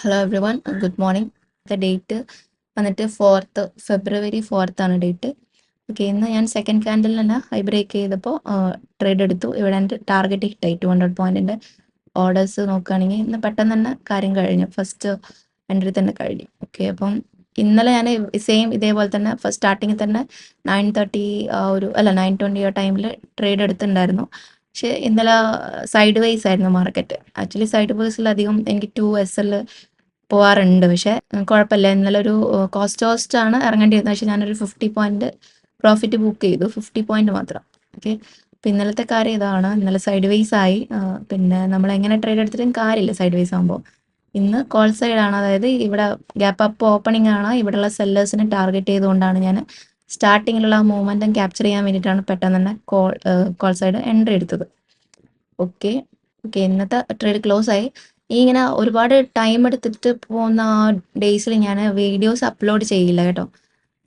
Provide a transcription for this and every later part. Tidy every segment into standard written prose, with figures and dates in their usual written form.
Hello every one, good morning. Date വന്നിട്ട് 4th ഫെബ്രുവരി 4th ആണ് date. Okay, ഇന്ന് ഞാൻ സെക്കൻഡ് ക്യാൻഡിൽ തന്നെ ഹൈ ബ്രേക്ക് ചെയ്തപ്പോൾ ട്രേഡ് എടുത്തു. ഇവിടെ എൻ്റെ ടാർഗറ്റ് ഹിറ്റായി 200 പോയിന്റിൻ്റെ ഓർഡേഴ്സ് നോക്കുകയാണെങ്കിൽ ഇന്ന് പെട്ടെന്ന് തന്നെ കാര്യം കഴിഞ്ഞു. ഫസ്റ്റ് എൻട്രി തന്നെ കഴിഞ്ഞു. ഓക്കെ, അപ്പം ഇന്നലെ ഞാൻ സെയിം ഇതേപോലെ തന്നെ ഫസ്റ്റ് സ്റ്റാർട്ടിങ്ങിൽ തന്നെ 9:30 9:20 ആ ടൈമിൽ ട്രേഡ് എടുത്തിട്ടുണ്ടായിരുന്നു. പക്ഷേ ഇന്നലെ സൈഡ് വേസ് ആയിരുന്നു മാർക്കറ്റ്. ആക്ച്വലി സൈഡ് വേസിലധികം എനിക്ക് 2SL പോവാറുണ്ട്. പക്ഷേ കുഴപ്പമില്ല. ഇന്നലെ ഒരു കോസ്റ്റ് ആണ് ഇറങ്ങേണ്ടിയിരുന്നത്. പക്ഷേ ഞാനൊരു 50 പോയിന്റ് പ്രോഫിറ്റ് ബുക്ക് ചെയ്തു, 50 പോയിന്റ് മാത്രം. ഓക്കെ, അപ്പം ഇന്നലത്തെ കാര്യം ഇതാണ്. ഇന്നലെ സൈഡ് വേസ് ആയി. പിന്നെ നമ്മൾ എങ്ങനെ ട്രേഡ് എടുത്തിട്ടും കാര്യമില്ല സൈഡ് വേസ് ആകുമ്പോൾ. ഇന്ന് കോൾ സൈഡ് ആണ്, അതായത് ഇവിടെ ഗ്യാപ്പ് അപ്പ് ഓപ്പണിംഗ് ആണ്. ഇവിടെയുള്ള സെല്ലേഴ്സിനെ ടാർഗറ്റ് ചെയ്തുകൊണ്ടാണ് ഞാൻ സ്റ്റാർട്ടിങ്ങിലുള്ള മൂവ്മെൻറ്റും ക്യാപ്ചർ ചെയ്യാൻ വേണ്ടിയിട്ടാണ് പെട്ടെന്ന് തന്നെ കോൾ സൈഡ് എൻട്രി എടുത്തത്. ഓക്കെ ഓക്കെ, ഇന്നത്തെ ട്രേഡ് ക്ലോസ് ആയി. ഈ ഇങ്ങനെ ഒരുപാട് ടൈം എടുത്തിട്ട് പോകുന്ന ആ ഡേയ്സിൽ ഞാൻ വീഡിയോസ് അപ്ലോഡ് ചെയ്യില്ല കേട്ടോ.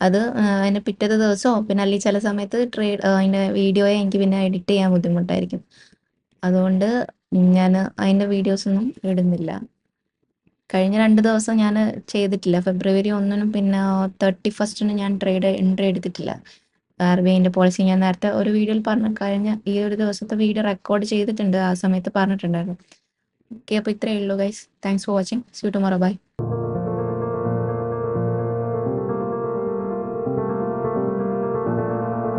അത് അതിൻ്റെ പിറ്റത്തെ ദിവസമോ പിന്നെ അല്ലെങ്കിൽ ചില സമയത്ത് അതിൻ്റെ വീഡിയോയെ എനിക്ക് പിന്നെ എഡിറ്റ് ചെയ്യാൻ ബുദ്ധിമുട്ടായിരിക്കും. അതുകൊണ്ട് ഞാൻ അതിൻ്റെ വീഡിയോസൊന്നും ഇടുന്നില്ല. കഴിഞ്ഞ 2 ദിവസം ഞാൻ ചെയ്തിട്ടില്ല. ഫെബ്രുവരി 1 പിന്നെ 31 ഞാൻ എൻട്രി എടുത്തിട്ടില്ല. RBIൻ്റെ പോളിസി ഞാൻ നേരത്തെ ഒരു വീഡിയോയിൽ കഴിഞ്ഞ ഈ ഒരു ദിവസത്തെ വീഡിയോ റെക്കോർഡ് ചെയ്തിട്ടുണ്ട്. ആ സമയത്ത് പറഞ്ഞിട്ടുണ്ടായിരുന്നു. ഓക്കെ, അപ്പോൾ ഇത്രയേ ഉള്ളൂ guys. Thanks for watching. See you tomorrow. By.